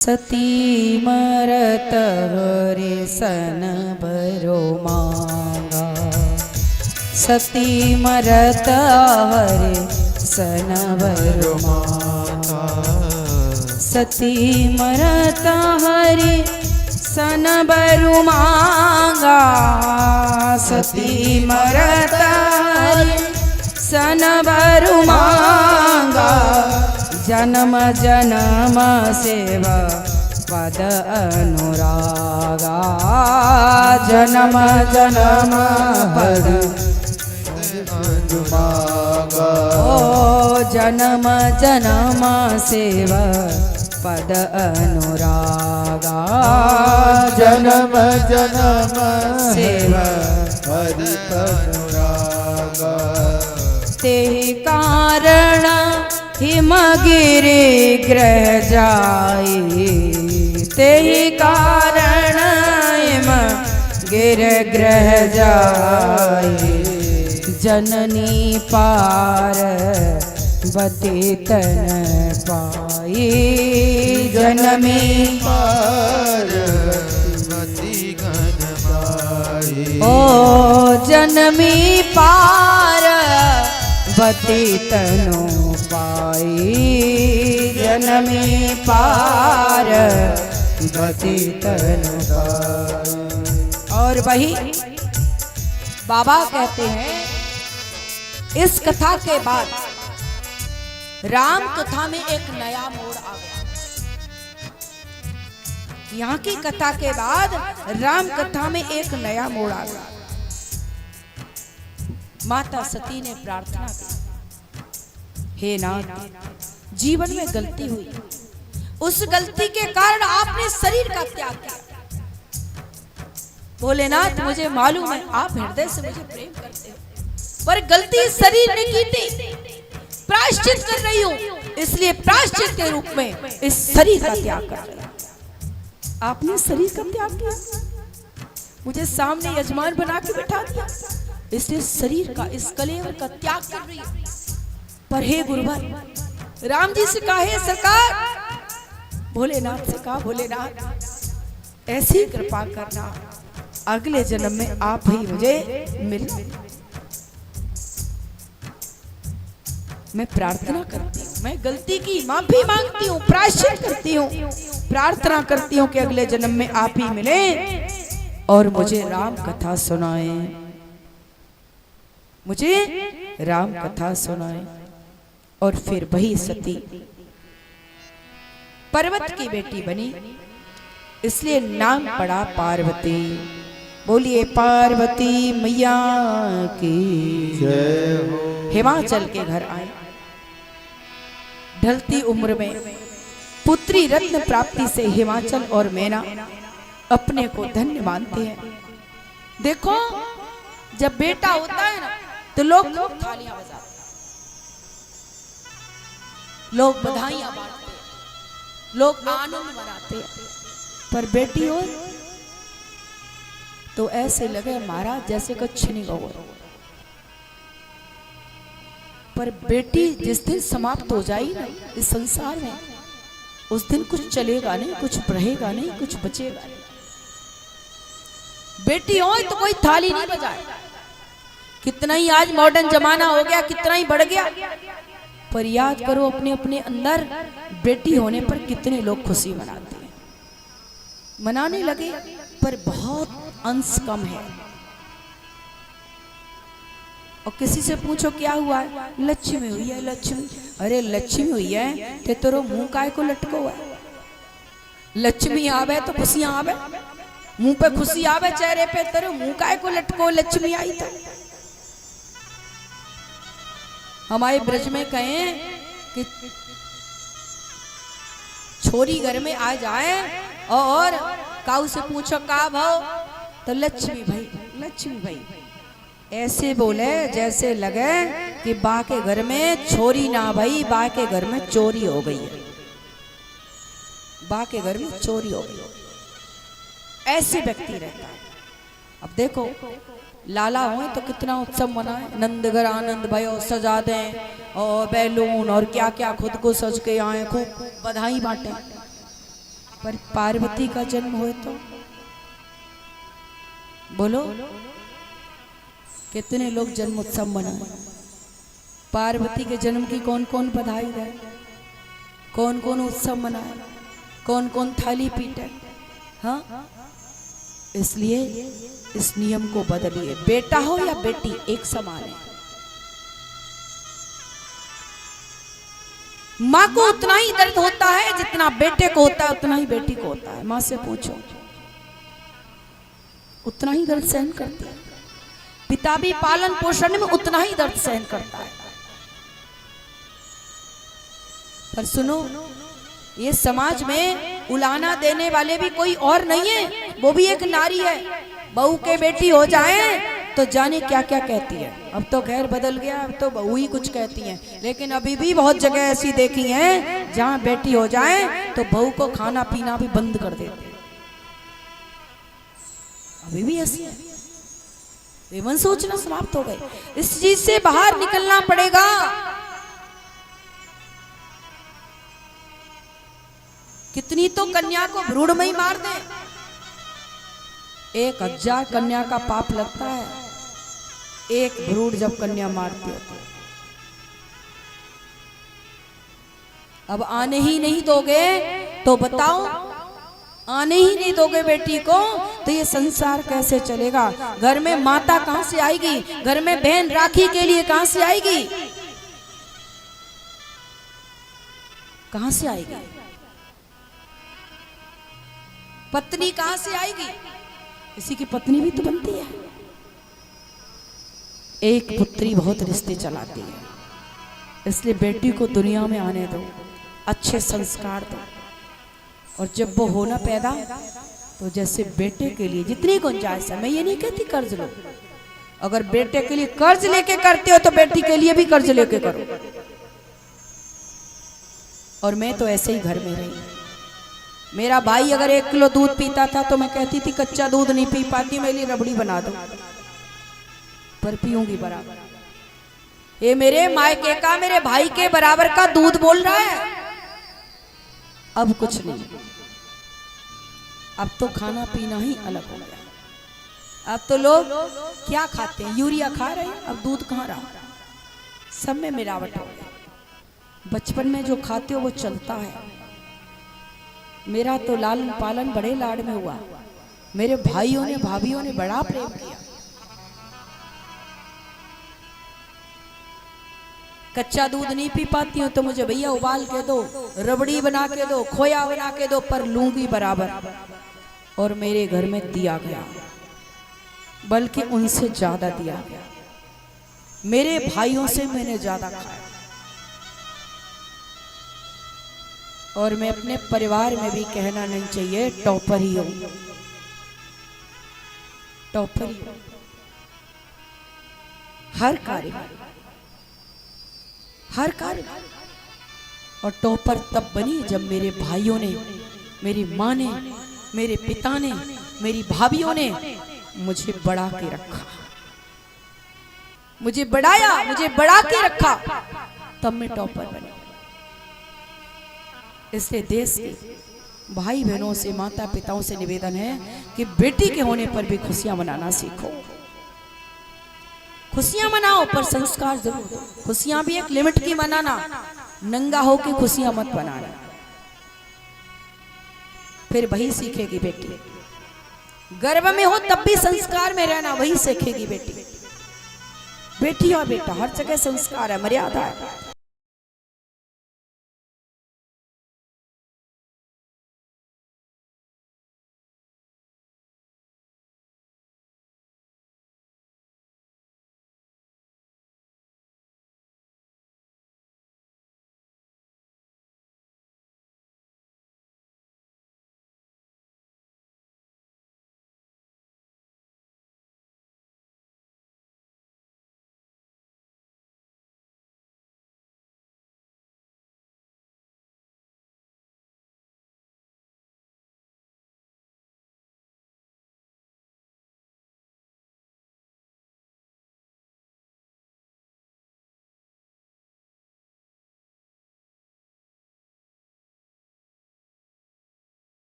सती मरत हरे सन भरो मांगा। सती मरत हरे सन भरो मांगा। सती मरत हरे सन भरो मांगा। सती मरत हरे सन भरो मांगा। जन्म जन्म सेवा पद अनुरागा। जन्म जन्म पद अनुरागा। ओ जन्म जन्म सेवा पद अनुरागा। जन्म जन्म सेवा पद अनुरागा। ते कारण हिमगिरि ग्रह जाई। ते कारण हिमगिरि ग्रह जाई। जननी पार्वती तन पाई। जनमी पार्वती घन पाई। ओ जनमी पार्वती तनु पाई। जनमी पार्वती तनु पाई। और वही बाबा कहते हैं इस कथा के बाद राम कथा में एक नया मोड़ आ गया। यहाँ की कथा के बाद राम कथा में एक नया मोड़ आ गया। माता सती ने प्रार्थना की, हे नाथ, जीवन में गलती हुई, उस गलती के कारण आपने शरीर का त्याग किया। भोलेनाथ, मुझे मालूम है आप हृदय से मुझे प्रेम करते हो, पर गलती शरीर ने की थी, प्रायश्चित कर रही हूं, इसलिए प्रायश्चित के रूप में इस शरीर का त्याग कर रही हूं। आपने शरीर का त्याग किया, मुझे सामने यजमान बना के बिठा दिया, इसलिए शरीर का, इस कलेवर का त्याग कर रही हूं। पर हे गुरुवर, राम जी से कहा, हे सरकार, भोलेनाथ से कहा, भोलेनाथ ऐसी कृपा करना, अगले जन्म में आप ही मुझे मिल। मैं प्रार्थना करती हूँ, मैं गलती की माफी मांगती हूँ, प्रायश्चित करती हूँ, प्रार्थना करती हूँ कि अगले जन्म में आप ही मिले और मुझे राम कथा सुनाए, मुझे राम कथा सुनाए। और फिर वही सती पर्वत की बेटी बनी, इसलिए नाम पड़ा पार्वती। बोलिए पार्वती मैया की जय हो। हिमाचल के घर आए, ढलती उम्र में पुत्री रत्न प्राप्ति से हिमाचल और मैना अपने को धन्य मानते हैं। देखो, जब बेटा होता है ना तो लोग थालियां बजाते हैं, लोग बधाइयां बांटते हैं, लोग आनंद मनाते हैं। पर बेटी हो तो ऐसे लगे महाराज जैसे कुछ नहीं हुआ। पर बेटी जिस दिन समाप्त हो जाएगी ना इस संसार में, उस दिन कुछ चलेगा नहीं, कुछ रहेगा नहीं, कुछ बचेगा नहीं। बेटी हो तो कोई थाली नहीं बजाए। कितना ही आज मॉडर्न जमाना हो गया, कितना ही बढ़ गया, पर याद करो अपने अपने अंदर बेटी होने पर कितने लोग खुशी मनाते हैं। मनाने लगे पर बहुत अंश कम है। और किसी से पूछो क्या हुआ है, लक्ष्मी हुई है, लक्ष्मी। अरे लक्ष्मी हुई है तो तेरो मुंह काय को लटको हुआ है। लक्ष्मी आवे तो खुशियां आवे, मुंह पे खुशी आवे चेहरे पे, तेरे मुंह काय को लटको, लक्ष्मी आई तो। हमारे ब्रज में कहें कि छोरी घर में आ जाए और काऊ से पूछो का भाव, तो लक्ष्मी भाई, लक्ष्मी भाई। ऐसे बोले जैसे लगे कि बा के घर में छोरी ना भाई, बा के घर में चोरी हो गई है, बा के घर में चोरी हो गई। ऐसे व्यक्ति रहता है। अब देखो, लाला हो तो कितना उत्सव मनाए, नंदगर आनंद भयो सजा दें और बैलून और क्या क्या खुद को सज के आए, खूब बधाई बांटे। पर पार्वती का जन्म हुए तो बोलो कितने लोग जन्म उत्सव मनाए। पार्वती के जन्म की कौन कौन बधाई दे, कौन कौन उत्सव मनाए, कौन कौन थाली पीटे। हाँ, इसलिए इस नियम को बदलिए। बेटा हो या बेटी एक समान है। माँ को उतना ही दर्द होता है जितना बेटे को होता है, उतना ही बेटी को होता है। माँ से पूछो, उतना ही दर्द सहन करती है। पिता भी पालन पोषण में उतना ही दर्द सहन करता है। पर सुनो, ये समाज में उलाना देने वाले भी कोई और नहीं है, वो भी एक नारी है। बहू के बेटी हो जाए तो जाने क्या क्या कहती है। अब तो खैर बदल गया, अब तो बहू ही कुछ कहती हैं, लेकिन अभी भी बहुत जगह ऐसी देखी हैं जहां बेटी हो जाए तो बहू को खाना पीना भी बंद कर देते हैं। अभी भी ऐसी है। एवं सोचना समाप्त हो गए। इस चीज से बाहर निकलना पड़ेगा। कितनी तो कन्या को भ्रूण में ही मार दे। 1000 कन्या का पाप लगता है, एक भ्रूण जब कन्या मारती हो तो। अब आने ही नहीं दोगे तो बताओ, आने ही नहीं दोगे बेटी को तो ये संसार कैसे चलेगा। घर में माता कहां से आएगी, घर में बहन राखी के लिए कहां से आएगी, कहां से आएगी, पत्नी कहां से आएगी। किसी की पत्नी भी तो बनती है। एक पुत्री बहुत रिश्ते चलाती है, इसलिए बेटी को दुनिया में आने दो, अच्छे संस्कार दो, और जब वो होना पैदा तो जैसे बेटे के लिए जितनी गुंजाइश है, मैं ये नहीं कहती कर्ज लो, अगर बेटे के लिए कर्ज लेके करते हो तो बेटी के लिए भी कर्ज लेके करो। और मैं तो ऐसे ही घर में रही। मेरा भाई अगर 1 किलो दूध पीता था तो मैं कहती थी कच्चा दूध नहीं पी पाती, मेरे लिए रबड़ी बना दो, पर पीऊंगी बराबर। ये मेरे मायके का, मेरे भाई के बराबर का दूध बोल रहा है। अब कुछ नहीं, अब तो खाना पीना ही अलग हो गया। अब तो लोग क्या खाते हैं, यूरिया खा रहे हैं, अब दूध कहाँ रहा, सब में मिलावट हो गई। बचपन में जो खाते हो वो चलता है। मेरा तो लालन पालन बड़े लाड में हुआ, मेरे भाइयों ने भाभियों ने बड़ा प्रेम किया। कच्चा दूध नहीं पी पाती हूँ तो मुझे भैया उबाल के दो, रबड़ी बना के दो, खोया बना के दो, पर लूंगी बराबर। और मेरे घर में दिया गया, बल्कि उनसे ज्यादा दिया गया। मेरे भाइयों से मैंने ज्यादा खाया। और मैं अपने परिवार में भी कहना नहीं चाहिए, टॉपर ही हूं, टॉपर ही हूं हर कार्य में, हर कार्य। और टॉपर तब बनी जब मेरे भाइयों ने, मेरी माँ ने, मेरे पिता ने, मेरी भाभियों ने मुझे बढ़ा के रखा, मुझे बढ़ाया, मुझे बढ़ा के रखा, तब मैं टॉपर बनी। इसलिए देश के भाई बहनों से, माता पिताओं से निवेदन है कि बेटी के होने पर भी खुशियां मनाना सीखो। खुशियां मनाओ पर संस्कार जरूर दो। खुशियां भी एक लिमिट की मनाना, नंगा होके खुशियां मत बनाना, फिर वही सीखेगी बेटी। गर्भ में हो तब भी संस्कार में रहना, वही सीखेगी बेटी। बेटी और बेटा हर जगह संस्कार है, मर्यादा है।